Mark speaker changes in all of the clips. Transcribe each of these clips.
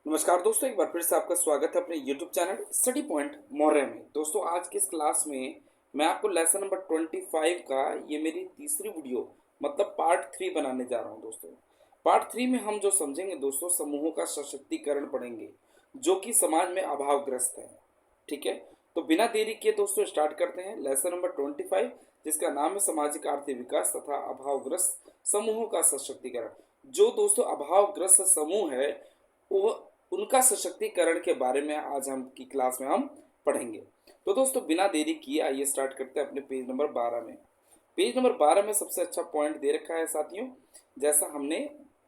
Speaker 1: नमस्कार दोस्तों, एक बार फिर से आपका स्वागत है अपने YouTube channel study point Maurya में। दोस्तों, आज की इस क्लास में मैं आपको लेसन नंबर 25 का ये मेरी तीसरी वीडियो मतलब पार्ट 3 बनाने जा रहा हूँ। दोस्तों, पार्ट 3 में हम जो समझेंगे दोस्तों, समूहों का सशक्तिकरण पढ़ेंगे जो कि समाज में अभावग्रस्त है। ठीक है, तो बिना देरी किए दोस्तों स्टार्ट करते हैं लेसन नंबर 25, जिसका नाम है सामाजिक आर्थिक विकास तथा अभावग्रस्त समूहों का सशक्तिकरण। जो दोस्तों अभावग्रस्त समूह है वो उनका सशक्तिकरण के बारे में आज हम की क्लास में हम पढ़ेंगे। तो दोस्तों बिना देरी किए आइए स्टार्ट करते हैं अपने पेज नंबर 12 में। पेज नंबर 12 में सबसे अच्छा पॉइंट दे रखा है साथियों, जैसा हमने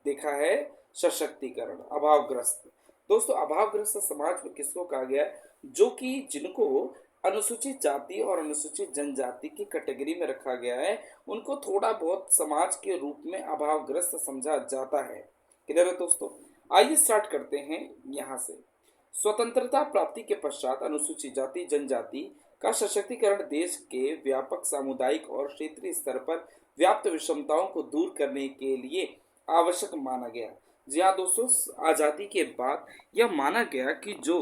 Speaker 1: देखा है सशक्तिकरण अभावग्रस्त। दोस्तों, अभावग्रस्त समाज में किसको कहा गया है? जो कि जिनको अनुसूचित जाति और अनुसूचित जनजाति की कैटेगरी में रखा गया है, उनको थोड़ा बहुत समाज के रूप में अभावग्रस्त समझा जाता है। क्लियर है दोस्तों? आइए स्टार्ट करते हैं यहाँ से। स्वतंत्रता प्राप्ति के पश्चात अनुसूचित जाति जनजाति का सशक्तिकरण देश के व्यापक सामुदायिक और क्षेत्रीय स्तर पर व्याप्त विषमताओं को दूर करने के लिए आवश्यक माना गया। जी हाँ दोस्तों, आज़ादी के बाद यह माना गया कि जो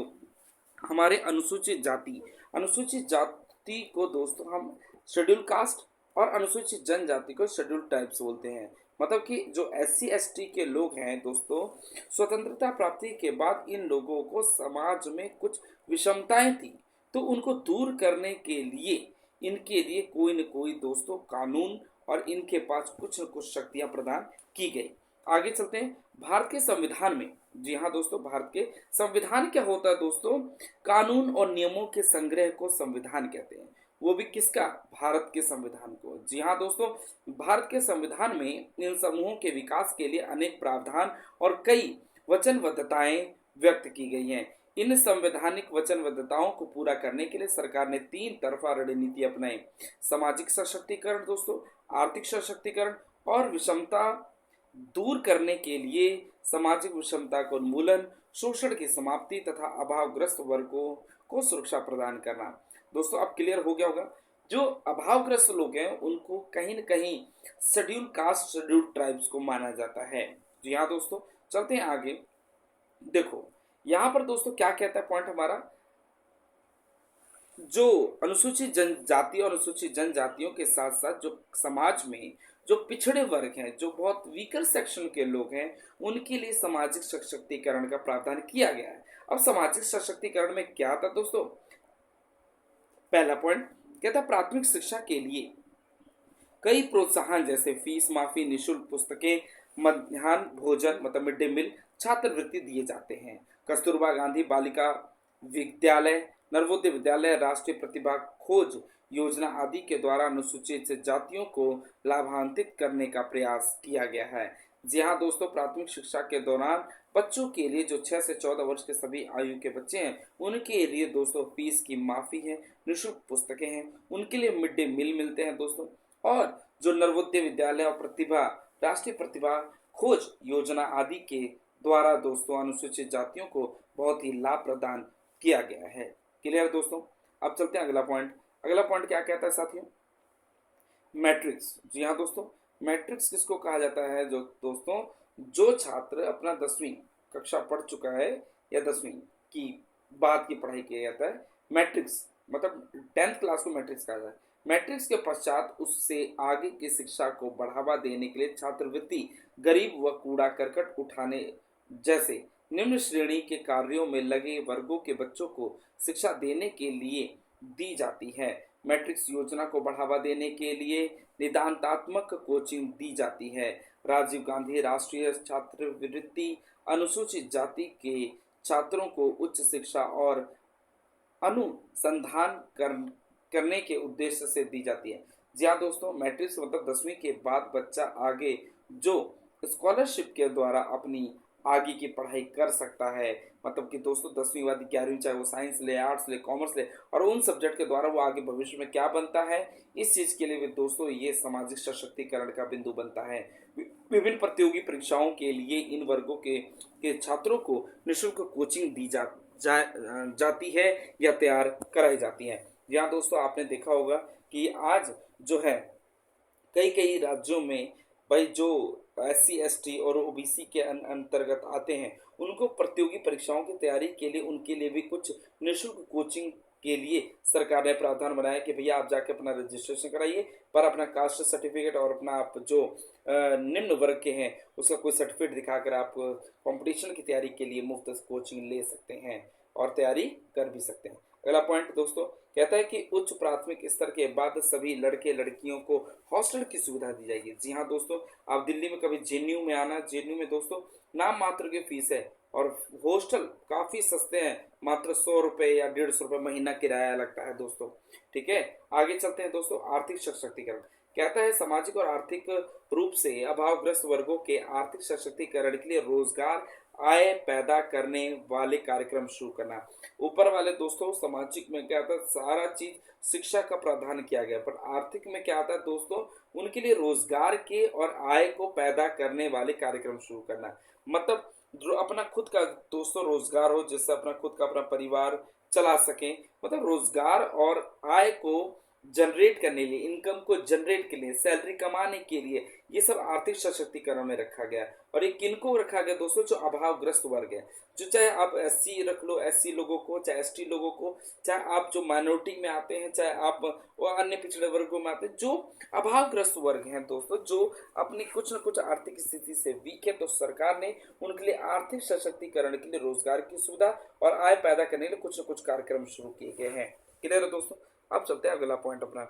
Speaker 1: हमारे अनुसूचित जाति को दोस्तों हम शेड्यूल कास्ट और अनुसूचित जनजाति को शेड्यूल टाइप्स बोलते हैं। मतलब कि जो SC ST के लोग हैं दोस्तों, स्वतंत्रता प्राप्ति के बाद इन लोगों को समाज में कुछ विषमताएं थी, तो उनको दूर करने के लिए इनके लिए कोई न कोई दोस्तों कानून और इनके पास कुछ न कुछ शक्तियां प्रदान की गई। आगे चलते हैं भारत के संविधान में। जी हाँ दोस्तों, भारत के संविधान क्या होता है दोस्तों? कानून और नियमों के संग्रह को संविधान कहते हैं। वो भी किसका? भारत के संविधान को। जी हाँ दोस्तों, भारत के संविधान में इन समूहों के विकास के लिए अनेक प्रावधान और कई वचनबद्धताएं व्यक्त की गई हैं। इन संवैधानिक वचनबद्धताओं को पूरा करने के लिए सरकार ने 3 तरफा रणनीति अपनाई। सामाजिक सशक्तिकरण दोस्तों, आर्थिक सशक्तिकरण और विषमता दूर करने के लिए सामाजिक विषमता का उन्मूलन, शोषण की समाप्ति तथा अभावग्रस्त वर्गों को सुरक्षा प्रदान करना। दोस्तों, अब क्लियर हो गया होगा। जो अभावग्रस्त लोग हैं उनको कहीं न कहीं शेड्यूल कास्ट शेड्यूल ट्राइब्स को माना जाता है। जी हाँ दोस्तों, चलते हैं आगे। देखो यहाँ पर दोस्तों क्या कहता है पॉइंट हमारा, जो अनुसूचित जनजाति और अनुसूचित जनजातियों के साथ साथ जो समाज में जो पिछड़े वर्ग हैं, जो बहुत वीकर सेक्शन के लोग हैं, उनके लिए सामाजिक सशक्तिकरण का प्रावधान किया गया है। अब सामाजिक सशक्तिकरण में क्या था दोस्तों? पहला पॉइंट कहता प्राथमिक शिक्षा के लिए कई प्रोत्साहन जैसे फीस माफी, निःशुल्क पुस्तकें, मध्याह्न भोजन मतलब मिड डे मील, छात्रवृत्ति दिए जाते हैं। कस्तूरबा गांधी बालिका विद्यालय, नवोदय विद्यालय, राष्ट्रीय प्रतिभा खोज योजना आदि के द्वारा अनुसूचित जातियों को लाभान्वित करने का प्रयास किया गया है। जी हाँ दोस्तों, प्राथमिक शिक्षा के दौरान बच्चों के लिए जो 6 से 14 वर्ष के सभी आयु के बच्चे हैं, उनके लिए दोस्तों फीस की माफी है, निःशुल्क पुस्तकें हैं, उनके लिए मिड डे मील मिलते हैं दोस्तों। और जो नवोदय विद्यालय और प्रतिभा राष्ट्रीय प्रतिभा खोज योजना आदि के द्वारा दोस्तों अनुसूचित जातियों को बहुत ही लाभ प्रदान किया गया है। क्लियर दोस्तों? अब चलते हैं अगला पॉइंट। अगला पॉइंट क्या कहता है साथियों? मैट्रिक्स। जी हाँ दोस्तों, मैट्रिक्स किसको कहा जाता है? जो दोस्तों जो छात्र अपना 10वीं कक्षा पढ़ चुका है या 10वीं की बाद की पढ़ाई किया जाता है, मैट्रिक्स मतलब 10th क्लास को मैट्रिक्स कहा जाता है। मैट्रिक्स के पश्चात उससे आगे की शिक्षा को बढ़ावा देने के लिए छात्रवृत्ति, गरीब व कूड़ा करकट उठाने जैसे निम्न श्रेणी के कार्यों में लगे वर्गों के बच्चों को शिक्षा देने के लिए दी जाती है। मैट्रिक्स योजना को बढ़ावा देने के लिए निदानात्मक कोचिंग दी जाती है। राजीव गांधी राष्ट्रीय छात्रवृत्ति अनुसूचित जाति के छात्रों को उच्च शिक्षा और अनुसंधान करने के उद्देश्य से दी जाती है। जी हाँ दोस्तों, मैट्रिक्स मतलब 10वीं के बाद बच्चा आगे जो स्कॉलरशिप के द्वारा अपनी आगे की पढ़ाई कर सकता है। मतलब कि दोस्तों 10वीं बाद 11वीं, चाहे वो साइंस ले, आर्ट्स ले, कॉमर्स ले, और उन सब्जेक्ट के द्वारा वो आगे भविष्य में क्या बनता है, इस चीज़ के लिए भी दोस्तों ये सामाजिक सशक्तिकरण का बिंदु बनता है। विभिन्न प्रतियोगी परीक्षाओं के लिए इन वर्गों के छात्रों को निःशुल्क कोचिंग दी जाती है या तैयार कराई जाती है। यहाँ दोस्तों आपने देखा होगा कि आज जो है कई कई राज्यों में भाई जो SC ST और OBC के अंतर्गत आते हैं, उनको प्रतियोगी परीक्षाओं की तैयारी के लिए उनके लिए भी कुछ निःशुल्क कोचिंग के लिए सरकार ने प्रावधान बनाया कि भैया आप जाके अपना रजिस्ट्रेशन कराइए, पर अपना कास्ट सर्टिफिकेट और अपना आप जो निम्न वर्ग के हैं उसका कोई सर्टिफिकेट दिखाकर आप कंपटीशन की तैयारी के लिए मुफ्त कोचिंग ले सकते हैं और तैयारी कर भी सकते हैं। अगला पॉइंट दोस्तों कहता है कि उच्च प्राथमिक स्तर के बाद सभी लड़के लड़कियों को हॉस्टल की सुविधा दी जाएगी। जी हाँ दोस्तों, आप दिल्ली में कभी JNU में आना, JNU में दोस्तों नाम मात्र की फीस है और हॉस्टल काफ़ी सस्ते हैं, मात्र 100 रुपये या 150 रुपये महीना किराया लगता है दोस्तों। ठीक है, आगे चलते हैं दोस्तों। आर्थिक सशक्तिकरण कहता है सामाजिक और आर्थिक रूप से अभावग्रस्त वर्गों के आर्थिक सशक्तिकरण के लिए रोजगार आय पैदा करने वाले कार्यक्रम शुरू करना। ऊपर वाले दोस्तों सामाजिक में क्या आता है, सारा चीज शिक्षा का प्रावधान किया गया, पर आर्थिक में क्या आता है दोस्तों, उनके लिए रोजगार के और आय को पैदा करने वाले कार्यक्रम शुरू करना। मतलब जो अपना खुद का दोस्तों रोजगार हो, जिससे अपना खुद का अपना परिवार चला सके, मतलब रोजगार और आय को जनरेट करने के लिए, इनकम को जनरेट के लिए, सैलरी कमाने के लिए, ये सब आर्थिक सशक्तिकरण में रखा गया। और ये किनको रखा गया दोस्तों, जो अभावग्रस्त वर्ग है, जो चाहे आप SC रख लो, SC लोगों को, चाहे ST लोगों को, चाहे आप जो माइनॉरिटी में आते हैं, चाहे आप वो अन्य पिछड़े वर्गों में आते हैं, जो अभावग्रस्त वर्ग हैं दोस्तों, जो अपनी कुछ न कुछ आर्थिक स्थिति से वीक है, तो सरकार ने उनके लिए आर्थिक सशक्तिकरण के लिए रोजगार की सुविधा और आय पैदा करने के लिए कुछ न कुछ कार्यक्रम शुरू किए गए हैं। क्लियर है दोस्तों। अब चलते हैं अगला पॉइंट अपना।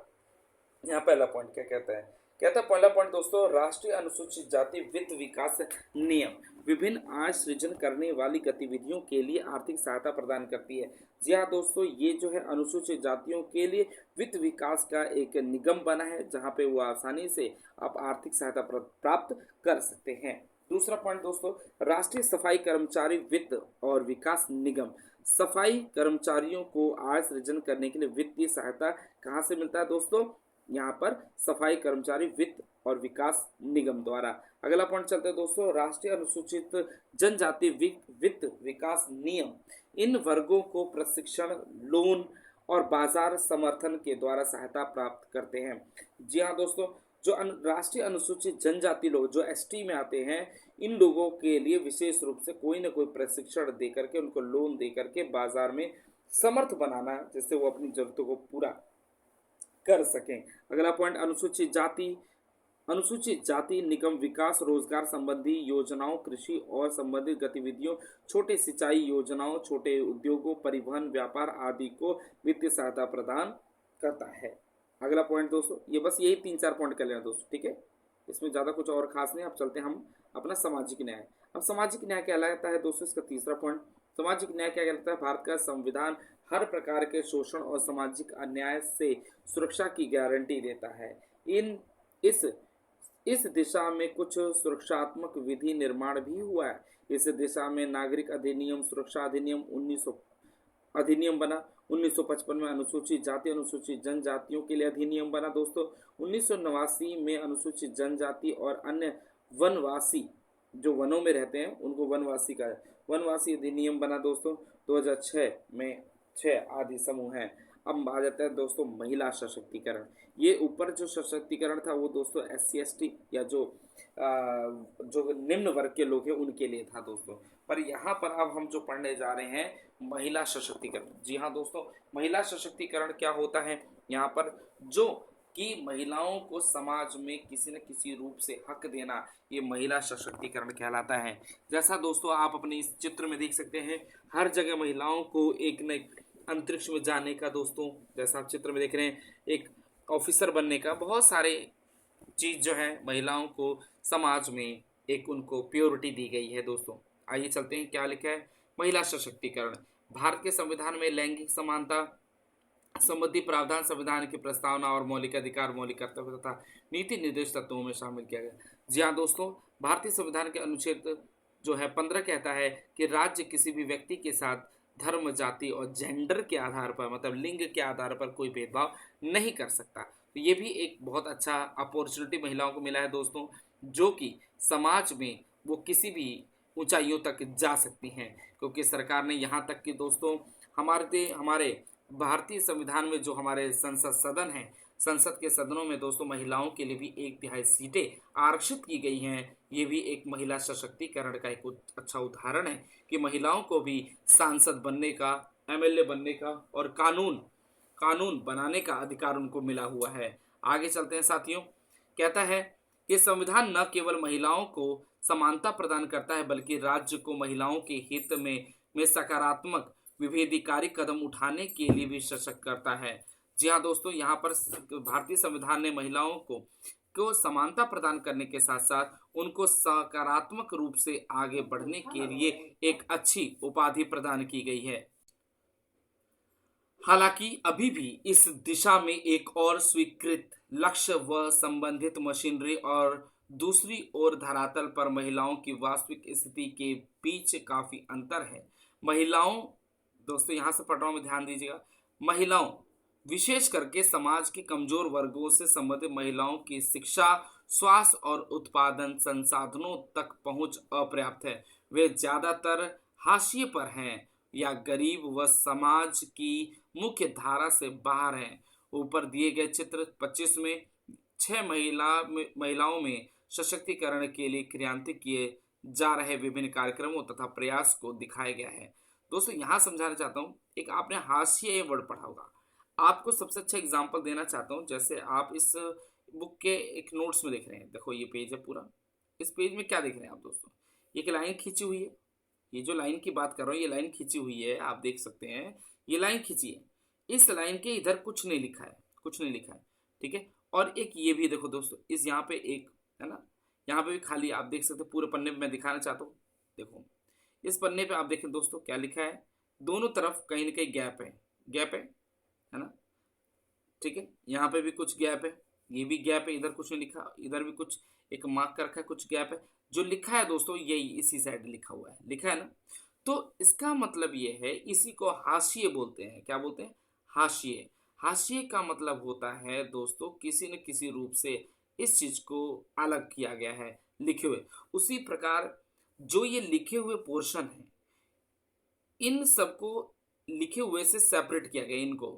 Speaker 1: यहाँ पहला पॉइंट क्या कहता है, कहता है पहला पॉइंट दोस्तों, राष्ट्रीय अनुसूचित जाति वित्त विकास नियम विभिन्न आय सृजन करने वाली गतिविधियों के लिए आर्थिक सहायता प्रदान करती है। जी हाँ दोस्तों, ये जो है अनुसूचित जातियों के लिए वित्त विकास का एक निगम बना है, जहाँ पे वो आसानी से आप आर्थिक सहायता प्राप्त कर सकते हैं। दूसरा पॉइंट दोस्तों, राष्ट्रीय सफाई कर्मचारी वित्त और विकास निगम सफाई कर्मचारियों को आय सृजन करने के लिए वित्तीय सहायता कहाँ से मिलता है दोस्तों, यहाँ पर सफाई कर्मचारी वित्त और विकास निगम द्वारा। अगला पॉइंट चलते हैं दोस्तों, राष्ट्रीय अनुसूचित जनजाति वित्त विकास नियम इन वर्गों को प्रशिक्षण, लोन और बाजार समर्थन के द्वारा सहायता प्राप्त करते हैं। जी हाँ दोस्तों, जो राष्ट्रीय अनुसूचित जनजाति लोग जो ST में आते हैं, इन लोगों के लिए विशेष रूप से कोई ना कोई प्रशिक्षण दे करके, उनको लोन दे करके बाजार में समर्थ बनाना, जिससे वो अपनी जरूरतों को पूरा कर सकें। अगला पॉइंट, अनुसूचित जाति निगम विकास रोजगार संबंधी योजनाओं, कृषि और संबंधित गतिविधियों, छोटे सिंचाई योजनाओं, छोटे उद्योगों, परिवहन, व्यापार आदि को वित्तीय सहायता प्रदान करता है। अगला पॉइंट दोस्तों, ये बस यही 3-4 पॉइंट कर लेना दोस्तों, ठीक है, इसमें ज़्यादा कुछ और खास नहीं। अब चलते हैं हम अपना सामाजिक न्याय। अब सामाजिक न्याय कहलाता है दोस्तों, इसका तीसरा पॉइंट, सामाजिक न्याय क्या कहलाता है, भारत का संविधान हर प्रकार के शोषण और सामाजिक अन्याय से सुरक्षा की गारंटी देता है। इस दिशा में कुछ सुरक्षात्मक विधि निर्माण भी हुआ है। इस दिशा में नागरिक अधिनियम, सुरक्षा अधिनियम 1900 अधिनियम बना। 1955 में अनुसूचित जाति अनुसूचित जनजातियों के लिए अधिनियम बना दोस्तों। 1989 में अनुसूचित जनजाति और अन्य वनवासी जो वनों में रहते हैं उनको वनवासी अधिनियम बना दोस्तों। 2006 में 6 आदि समूह हैं। अब आ जाता है दोस्तों महिला सशक्तिकरण। ये ऊपर जो सशक्तिकरण था वो दोस्तों SC ST या जो निम्न वर्ग के लोग हैं उनके लिए था दोस्तों। पर यहाँ पर अब हम जो पढ़ने जा रहे हैं महिला सशक्तिकरण। जी हाँ दोस्तों, महिला सशक्तिकरण क्या होता है, यहाँ पर जो कि महिलाओं को समाज में किसी न किसी रूप से हक देना, ये महिला सशक्तिकरण कहलाता है। जैसा दोस्तों आप अपने इस चित्र में देख सकते हैं, हर जगह महिलाओं को एक न अंतरिक्ष में जाने का दोस्तों, जैसा आप चित्र में देख रहे हैं, एक ऑफिसर बनने का, बहुत सारे चीज़ जो है महिलाओं को समाज में एक उनको प्योरिटी दी गई है दोस्तों। आइए चलते हैं क्या लिखा है, महिला सशक्तिकरण। भारत के संविधान में लैंगिक समानता संबंधी प्रावधान संविधान की प्रस्तावना और मौलिक अधिकार, मौलिक कर्तव्य तथा नीति निर्देश तत्वों में शामिल किया गया। जी हाँ दोस्तों, भारतीय संविधान के अनुच्छेद जो है 15 कहता है कि राज्य किसी भी व्यक्ति के साथ धर्म, जाति और जेंडर के आधार पर, मतलब लिंग के आधार पर कोई भेदभाव नहीं कर सकता। तो ये भी एक बहुत अच्छा अपॉर्चुनिटी महिलाओं को मिला है दोस्तों, जो कि समाज में वो किसी भी ऊंचाइयों तक जा सकती हैं, क्योंकि सरकार ने यहाँ तक कि दोस्तों हमारे भारतीय संविधान में जो हमारे संसद सदन है, संसद के सदनों में दोस्तों महिलाओं के लिए भी 1/3 सीटें आरक्षित की गई हैं। ये भी एक महिला सशक्तिकरण का एक अच्छा उदाहरण है कि महिलाओं को भी सांसद बनने का, एमएलए बनने का और कानून कानून बनाने का अधिकार उनको मिला हुआ है। आगे चलते हैं साथियों। कहता है कि संविधान न केवल महिलाओं को समानता प्रदान करता है बल्कि राज्य को महिलाओं के हित में सकारात्मक विभेदकारी कदम उठाने के लिए भी सशक्त करता है। जी हाँ दोस्तों, यहाँ पर भारतीय संविधान ने महिलाओं को समानता प्रदान करने के साथ साथ उनको सकारात्मक रूप से आगे बढ़ने के लिए एक अच्छी उपाधि प्रदान की गई है। हालांकि अभी भी इस दिशा में एक और स्वीकृत लक्ष्य व संबंधित मशीनरी और दूसरी ओर धरातल पर महिलाओं की वास्तविक स्थिति के बीच काफी अंतर है। महिलाओं, दोस्तों यहां से पढ़ रहा हूं, ध्यान दीजिएगा। महिलाओं, विशेष करके समाज के कमजोर वर्गों से संबंधित महिलाओं की शिक्षा, स्वास्थ्य और उत्पादन संसाधनों तक पहुंच अपर्याप्त है। वे ज्यादातर हाशिए पर हैं या गरीब व समाज की मुख्य धारा से बाहर हैं। ऊपर दिए गए चित्र 25 में 6 महिलाओं में सशक्तिकरण के लिए क्रियान्वित किए जा रहे विभिन्न कार्यक्रमों तथा प्रयास को दिखाया गया है। दोस्तों यहाँ समझाना चाहता हूँ, एक आपने हाशिए वर्ड पढ़ा होगा, आपको सबसे अच्छा एग्जांपल देना चाहता हूँ। जैसे आप इस बुक के एक नोट्स में देख रहे हैं, देखो ये पेज है पूरा। इस पेज में क्या देख रहे हैं आप दोस्तों, एक लाइन खींची हुई है। ये जो लाइन की बात कर रहा हूँ, ये लाइन खींची हुई है, आप देख सकते हैं ये लाइन खींची है। इस लाइन के इधर कुछ नहीं लिखा है, कुछ नहीं लिखा है, ठीक है। और एक ये भी देखो दोस्तों, इस यहाँ पे एक है ना, यहाँ पे भी खाली आप देख सकते हो। पूरे पन्ने में मैं दिखाना चाहता हूँ, देखो इस पन्ने पे आप देखें दोस्तों क्या लिखा है। दोनों तरफ कहीं ना कहीं गैप है, गैप है ना, ठीक है। यहाँ पे भी कुछ गैप है, ये भी गैप है, इधर कुछ नहीं लिखा, इधर भी कुछ एक मार्क कर रखा है, कुछ गैप है। जो लिखा है दोस्तों यही इसी साइड लिखा हुआ है, लिखा है ना। तो इसका मतलब ये है, इसी को हाशिए बोलते हैं। क्या बोलते हैं? हाशिए। हाशिए का मतलब होता है दोस्तों किसी न किसी रूप से इस चीज को अलग किया गया है लिखे हुए। उसी प्रकार जो ये लिखे हुए पोर्शन है, इन सबको लिखे हुए से सेपरेट किया गया इनको।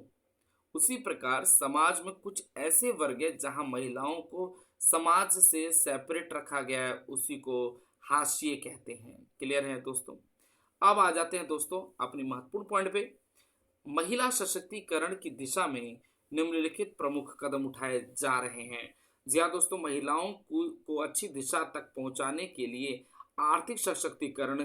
Speaker 1: उसी प्रकार समाज में कुछ ऐसे वर्ग है जहां महिलाओं को समाज से सेपरेट रखा गया है, उसी को हाशिए कहते हैं। क्लियर है दोस्तों? अब आ जाते हैं दोस्तों अपनी महत्वपूर्ण पॉइंट पे। महिला सशक्तिकरण की दिशा में निम्नलिखित प्रमुख कदम उठाए जा रहे हैं। जी हाँ दोस्तों, महिलाओं को अच्छी दिशा तक पहुंचाने के लिए आर्थिक सशक्तिकरण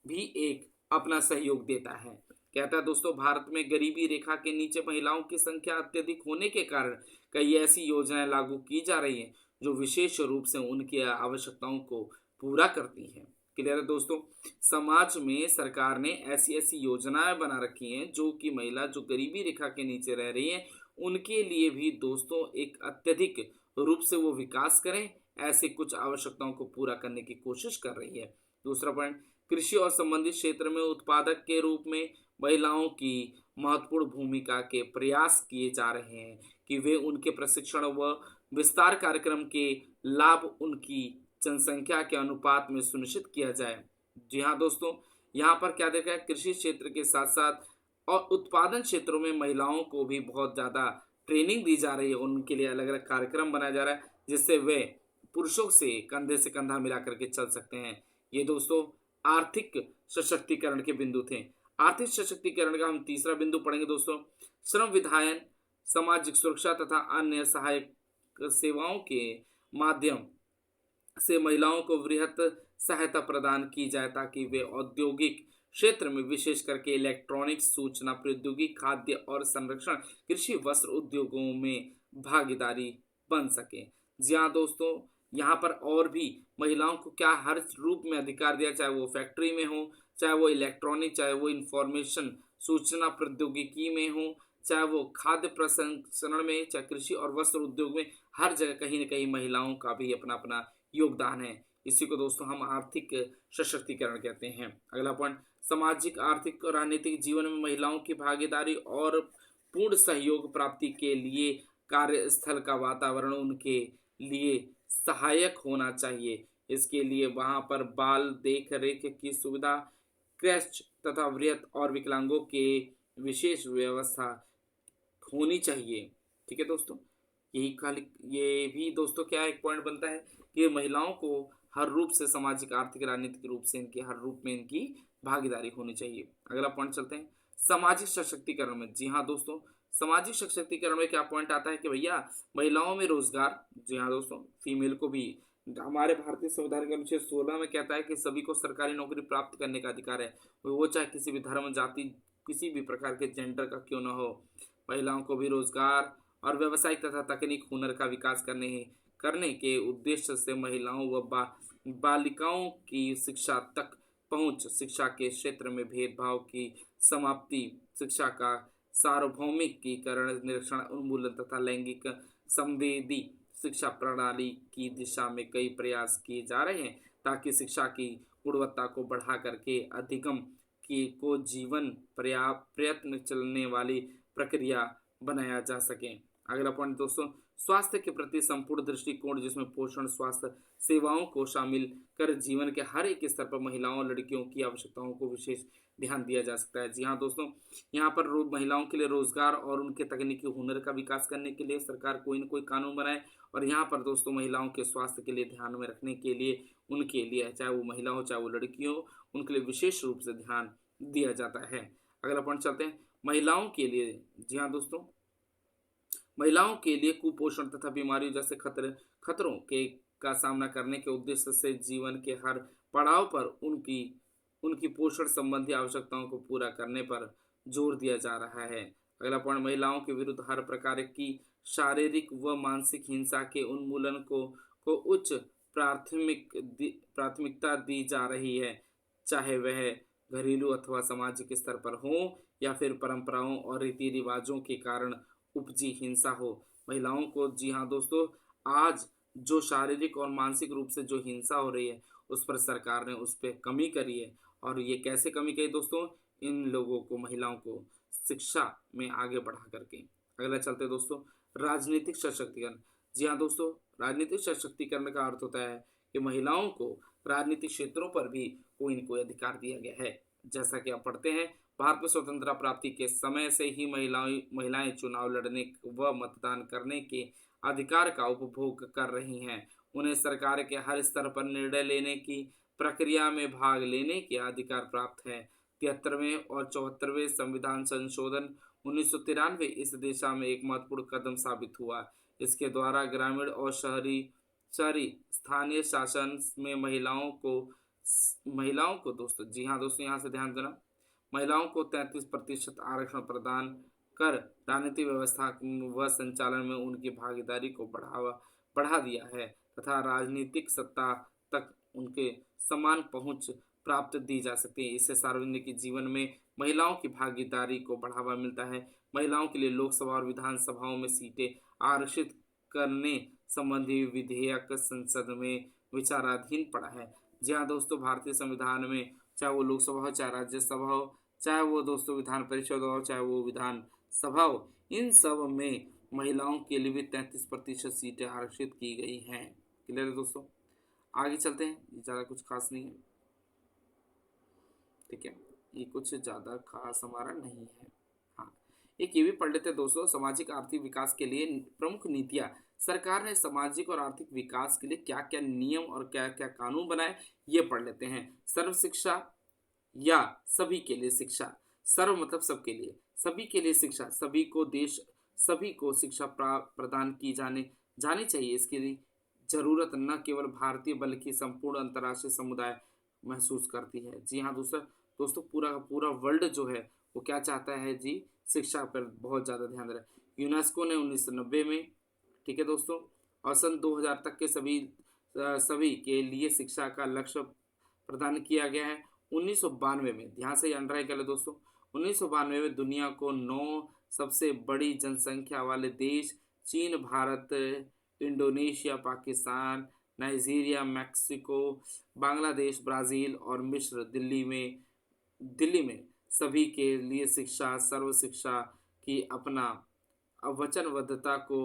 Speaker 1: भी एक अपना सहयोग देता है। कहता है दोस्तों, भारत में गरीबी रेखा के नीचे महिलाओं की संख्या अत्यधिक होने के कारण कई ऐसी योजनाएं लागू की जा रही हैं जो विशेष रूप से उनकी आवश्यकताओं को पूरा करती हैं। क्लियर है दोस्तों? समाज में सरकार ने ऐसी ऐसी योजनाएं बना रखी हैं जो कि महिला जो गरीबी रेखा के नीचे रह रही हैं उनके लिए भी दोस्तों एक अत्यधिक रूप से वो विकास करें, ऐसे कुछ आवश्यकताओं को पूरा करने की कोशिश कर रही है। दूसरा पॉइंट, कृषि और संबंधित क्षेत्र में उत्पादक के रूप में महिलाओं की महत्वपूर्ण भूमिका के प्रयास किए जा रहे हैं कि वे उनके प्रशिक्षण व विस्तार कार्यक्रम के लाभ उनकी जनसंख्या के अनुपात में सुनिश्चित किया जाए। जी हाँ दोस्तों, यहाँ पर क्या देखा है, कृषि क्षेत्र के साथ साथ और उत्पादन क्षेत्रों में महिलाओं को भी बहुत ज़्यादा ट्रेनिंग दी जा रही है। उनके लिए अलग अलग कार्यक्रम बनाया जा रहा है जिससे वे पुरुषों से कंधा मिला करके चल सकते हैं। ये दोस्तों आर्थिक सशक्तिकरण के बिंदु थे। आर्थिक सशक्तिकरण का हम तीसरा बिंदु पढ़ेंगे दोस्तों, श्रम विधायन, सामाजिक सुरक्षा तथा अन्य सहायक सेवाओं के माध्यम से महिलाओं को वृहत सहायता प्रदान की जाए ताकि वे औद्योगिक क्षेत्र में विशेष करके इलेक्ट्रॉनिक्स, सूचना प्रौद्योगिकी, खाद्य और संरक्षण, कृषि, वस्त्र उद्योगों में भागीदारी बन सके। जी हाँ दोस्तों, यहाँ पर और भी महिलाओं को क्या हर रूप में अधिकार दिया, चाहे वो फैक्ट्री में हो, चाहे वो इलेक्ट्रॉनिक, चाहे वो इंफॉर्मेशन सूचना प्रौद्योगिकी में हो, चाहे वो खाद्य प्रसंस्करण में, चाहे कृषि और वस्त्र उद्योग में, हर जगह कहीं न कहीं महिलाओं का भी अपना अपना योगदान है। इसी को दोस्तों हम आर्थिक सशक्तिकरण कहते हैं। अगला पॉइंट, सामाजिक, आर्थिक और राजनीतिक जीवन में महिलाओं की भागीदारी और पूर्ण सहयोग प्राप्ति के लिए कार्यस्थल का वातावरण उनके लिए सहायक होना चाहिए। इसके लिए वहां पर बाल देख रेख की सुविधा, क्रैच तथा वृहत और विकलांगों के विशेष व्यवस्था होनी चाहिए। ठीक है दोस्तों, यही खाली ये भी दोस्तों क्या एक पॉइंट बनता है कि महिलाओं को हर रूप से सामाजिक, आर्थिक, राजनीतिक रूप से इनकी हर रूप में इनकी भागीदारी होनी चाहिए। अगला पॉइंट चलते हैं सामाजिक सशक्तिकरण में। जी हाँ दोस्तों, सामाजिक सशक्तिकरण में क्या पॉइंट आता है कि भैया महिलाओं में रोजगार। जी हाँ दोस्तों, फीमेल को भी हमारे भारतीय संविधान के अनुच्छेद 16 में कहता है कि सभी को सरकारी नौकरी प्राप्त करने का अधिकार है, वो चाहे किसी भी धर्म, जाति, किसी भी प्रकार के जेंडर का क्यों ना हो। महिलाओं को भी रोजगार और व्यावसायिक तथा तकनीक हुनर का विकास करने के उद्देश्य से महिलाओं व बालिकाओं की शिक्षा तक पहुंच, शिक्षा के क्षेत्र में भेदभाव की समाप्ति, शिक्षा का सार्वभौमिकीकरण, निरक्षण उन्मूलन तथा लैंगिक संवेदी शिक्षा प्रणाली की दिशा में कई प्रयास किए जा रहे हैं ताकि शिक्षा की गुणवत्ता को बढ़ा करके अधिगम की को जीवन प्रयत्न चलने वाली प्रक्रिया बनाया जा सके। अगला पॉइंट दोस्तों, स्वास्थ्य के प्रति संपूर्ण दृष्टिकोण, जिसमें पोषण, स्वास्थ्य सेवाओं को शामिल कर जीवन के हर एक स्तर पर महिलाओं और लड़कियों की आवश्यकताओं को विशेष ध्यान दिया जा सकता है। जी हाँ दोस्तों, यहाँ पर महिलाओं के लिए रोजगार और उनके तकनीकी हुनर का विकास करने के लिए सरकार कोई न कोई कानून बनाए, और यहाँ पर दोस्तों महिलाओं के स्वास्थ्य के लिए ध्यान में रखने के लिए उनके लिए, चाहे वो महिला हो चाहे वो लड़की हो, उनके लिए विशेष रूप से ध्यान दिया जाता है। अगला पॉइंट चलते हैं महिलाओं के लिए। जी हाँ दोस्तों, महिलाओं के लिए कुपोषण तथा बीमारियों जैसे खतरों के का सामना करने के उद्देश्य से जीवन के हर पड़ाव पर उनकी उनकी पोषण संबंधी आवश्यकताओं को पूरा करने पर जोर दिया जा रहा है। अगला पॉइंट, महिलाओं के विरुद्ध हर प्रकार की शारीरिक व मानसिक हिंसा के उन्मूलन को उच्च प्राथमिकता दी जा रही है, चाहे वह घरेलू अथवा सामाजिक स्तर पर हो या फिर परंपराओं और रीति रिवाजों के कारण उपजी हिंसा हो। महिलाओं को, जी हाँ दोस्तों, आज जो शारीरिक और मानसिक रूप से जो हिंसा हो रही है उस पर सरकार ने उस पर कमी करी है। और ये कैसे कमी करी दोस्तों, इन लोगों को, महिलाओं को शिक्षा में आगे बढ़ा करके। अगला चलते दोस्तों, राजनीतिक सशक्तिकरण। जी हाँ दोस्तों, राजनीतिक सशक्तिकरण का अर्थ होता है कि महिलाओं को राजनीतिक क्षेत्रों पर भी कोई न कोई अधिकार दिया गया है। जैसा कि आप पढ़ते हैं, भारत में स्वतंत्रता प्राप्ति के समय से ही महिलाएं चुनाव लड़ने व मतदान करने के अधिकार का उपभोग कर रही हैं। उन्हें सरकार के हर स्तर पर निर्णय लेने की प्रक्रिया में भाग लेने के अधिकार प्राप्त है। 73वें और 74वें संविधान संशोधन 1993 इस दिशा में एक महत्वपूर्ण कदम साबित हुआ। इसके द्वारा ग्रामीण और शहरी स्थानीय शासन में महिलाओं को दोस्तों, जी हाँ दोस्तों, यहाँ से ध्यान देना, महिलाओं को 33% आरक्षण प्रदान कर राजनीतिक व्यवस्था व संचालन में उनकी भागीदारी को बढ़ा दिया है तथा राजनीतिक सत्ता तक उनके समान पहुंच प्राप्त दी जा सकती है। इससे सार्वजनिक जीवन में महिलाओं की भागीदारी को बढ़ावा मिलता है। महिलाओं के लिए लोकसभा और विधानसभाओं में सीटें आरक्षित करने संबंधी विधेयक संसद में विचाराधीन पड़ा है। जी हाँ दोस्तों, भारतीय संविधान में चाहे वो लोकसभा हो, चाहे राज्यसभा हो, चाहे वो दोस्तों विधान परिषद हो, चाहे वो विधान सभा हो, इन सब में महिलाओं के लिए भी 33% सीटें आरक्षित की गई हैं। क्लियर है दोस्तों, आगे चलते हैं। ये ज़्यादा कुछ खास नहीं है, ठीक है, ये कुछ ज़्यादा खास हमारा नहीं है। हाँ, एक ये भी पढ़ लेते हैं दोस्तों, सामाजिक आर्थिक विकास के लिए प्रमुख नीतियाँ। सरकार ने सामाजिक और आर्थिक विकास के लिए क्या क्या नियम और क्या क्या कानून बनाए, ये पढ़ लेते हैं। सर्व शिक्षा या सभी के लिए शिक्षा। सर्व मतलब सबके लिए, सभी के लिए शिक्षा, सभी को शिक्षा प्रदान की जानी चाहिए। इसके लिए जरूरत न केवल भारतीय बल्कि संपूर्ण अंतर्राष्ट्रीय समुदाय महसूस करती है। जी हाँ दोस्तों, पूरा का पूरा वर्ल्ड जो है वो क्या चाहता है जी, शिक्षा पर बहुत ज़्यादा ध्यान दे रहा है। यूनेस्को ने 1990 में, ठीक है दोस्तों, और सन 2000 तक के सभी के लिए शिक्षा का लक्ष्य प्रदान किया गया है। 1992 में, ध्यान से अंडरलाइन कर ले दोस्तों, 1992 में दुनिया को 9 सबसे बड़ी जनसंख्या वाले देश चीन, Bharat, Indonesia, Pakistan, Nigeria, Mexico, Bangladesh, Brazil और मिस्र दिल्ली में सभी के लिए शिक्षा, सर्व शिक्षा की अपना वचनबद्धता को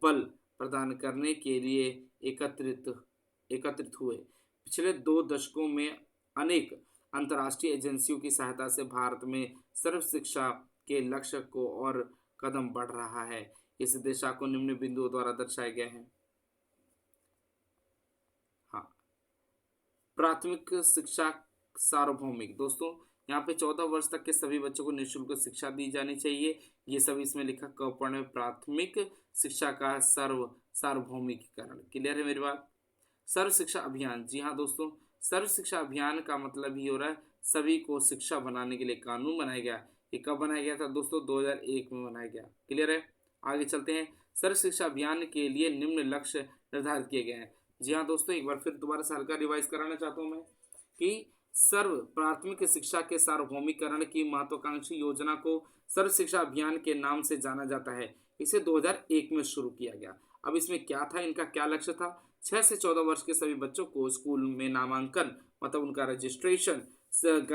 Speaker 1: बल प्रदान करने के लिए एकत्रित हुए। पिछले 2 दशकों में अनेक अंतर्राष्ट्रीय एजेंसियों की सहायता से भारत में सर्व शिक्षा के लक्ष्य को और कदम बढ़ रहा है। इस दिशा को निम्न बिंदुओं द्वारा दर्शाया गया है। हाँ, प्राथमिक शिक्षा सार्वभौमिक। दोस्तों यहाँ पे 14 वर्ष तक के सभी बच्चों को निःशुल्क शिक्षा दी जानी चाहिए। ये सभी इसमें लिखा क पर्ण में प्राथमिक शिक्षा का सार्वभौमिकीकरण। क्लियर है मेरी बात? सर्व शिक्षा अभियान। जी हाँ दोस्तों, सर्व शिक्षा अभियान का मतलब ही हो रहा है सभी को शिक्षा बनाने के लिए कानून बनाया गया। ये कब बनाया गया था दोस्तों? 2001 में बनाया गया। क्लियर है? आगे चलते हैं। सर्व शिक्षा अभियान के लिए निम्न लक्ष्य निर्धारित किए गए हैं। जी हाँ दोस्तों, एक बार फिर दोबारा से हल्का रिवाइज कराना चाहता हूँ मैं कि सर्व प्राथमिक शिक्षा के सार्वभौमिकरण की महत्वाकांक्षी योजना को सर्व शिक्षा अभियान के नाम से जाना जाता है। इसे 2001 में शुरू किया गया। अब इसमें क्या था, इनका क्या लक्ष्य था? 6 से 14 वर्ष के सभी बच्चों को स्कूल में नामांकन मतलब उनका रजिस्ट्रेशन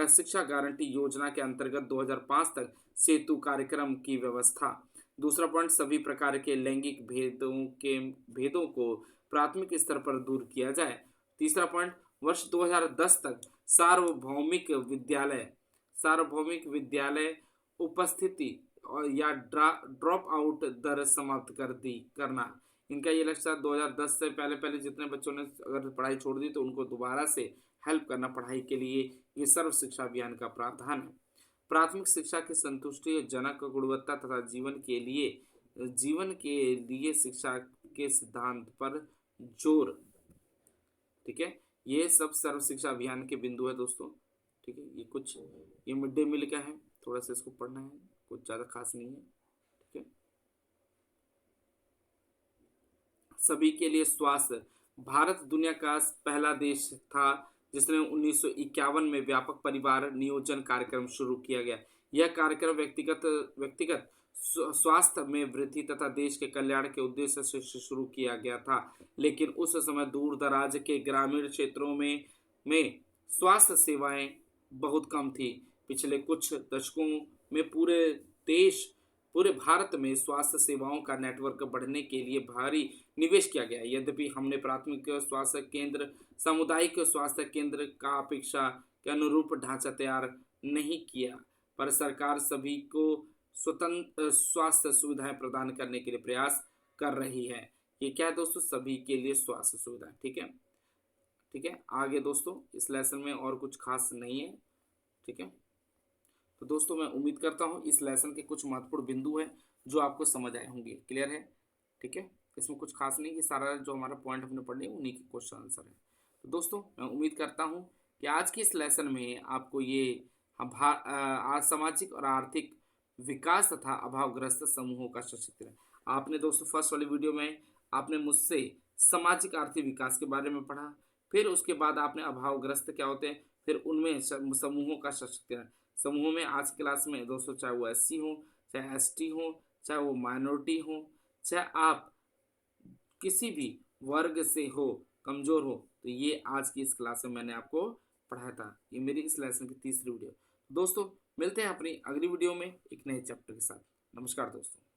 Speaker 1: शिक्षा गारंटी योजना के अंतर्गत 2005 तक सेतु कार्यक्रम की व्यवस्था। दूसरा पॉइंट, सभी प्रकार के लैंगिक भेदों को प्राथमिक स्तर पर दूर किया जाए। तीसरा पॉइंट, वर्ष 2010 तक सार्वभौमिक विद्यालय उपस्थिति और या ड्रॉप आउट दर समाप्त करना। इनका ये लक्ष्य था 2010 से पहले पहले जितने बच्चों ने अगर पढ़ाई छोड़ दी तो उनको दोबारा से हेल्प करना पढ़ाई के लिए। ये सर्व शिक्षा अभियान का प्रावधान है। प्राथमिक शिक्षा की संतुष्टि जनक गुणवत्ता तथा जीवन के लिए शिक्षा के सिद्धांत पर जोर। ठीक है, ये सब सर्व शिक्षा अभियान के बिंदु है दोस्तों। ठीक है, ये मिड डे मील का है, थोड़ा सा इसको पढ़ना है, कुछ ज़्यादा खास नहीं है। ठीक है, सभी के लिए स्वास्थ्य। भारत दुनिया का पहला देश था जिसने 1951 में व्यापक परिवार नियोजन कार्यक्रम शुरू किया गया। यह कार्यक्रम व्यक्तिगत स्वास्थ्य में वृद्धि तथा देश के कल्याण के उद्देश्य से शुरू किया गया था, लेकिन उस समय दूर दराज के ग्रामीण क्षेत्रों में स्वास्थ्य सेवाएं बहुत कम थी। पिछले कुछ दशकों में पूरे भारत में स्वास्थ्य सेवाओं का नेटवर्क बढ़ने के लिए भारी निवेश किया गया। यद्यपि हमने प्राथमिक स्वास्थ्य केंद्र, सामुदायिक स्वास्थ्य केंद्र का अपेक्षा के अनुरूप ढांचा तैयार नहीं किया, पर सरकार सभी को स्वतंत्र स्वास्थ्य सुविधाएं प्रदान करने के लिए प्रयास कर रही है। ये क्या है दोस्तों? सभी के लिए स्वास्थ्य सुविधाएं। ठीक है, ठीक है। आगे दोस्तों इस लेसन में और कुछ खास नहीं है। ठीक है, तो दोस्तों मैं उम्मीद करता हूँ इस लेसन के कुछ महत्वपूर्ण बिंदु हैं जो आपको समझ आए होंगे। क्लियर है? ठीक है, इसमें कुछ खास नहीं, ये सारा जो हमारा पॉइंट हमने पढ़े उन्हीं के क्वेश्चन आंसर है। तो दोस्तों मैं उम्मीद करता हूँ कि आज की इस लेसन में आपको ये सामाजिक और आर्थिक विकास तथा अभावग्रस्त समूहों का सशक्तिकरण। आपने दोस्तों फर्स्ट वाली वीडियो में आपने मुझसे सामाजिक आर्थिक विकास के बारे में पढ़ा, फिर उसके बाद आपने अभावग्रस्त क्या होते हैं, फिर उनमें समूहों का सशक्तिकरण। समूहों में आज क्लास में दोस्तों चाहे वो SC हो, चाहे ST हो, चाहे वो माइनॉरिटी हो, चाहे आप किसी भी वर्ग से हो, कमजोर हो, तो ये आज की इस क्लास में मैंने आपको पढ़ाया था। ये मेरी इस लेसन की तीसरी वीडियो। दोस्तों मिलते हैं अपनी अगली वीडियो में एक नए चैप्टर के साथ। नमस्कार दोस्तों।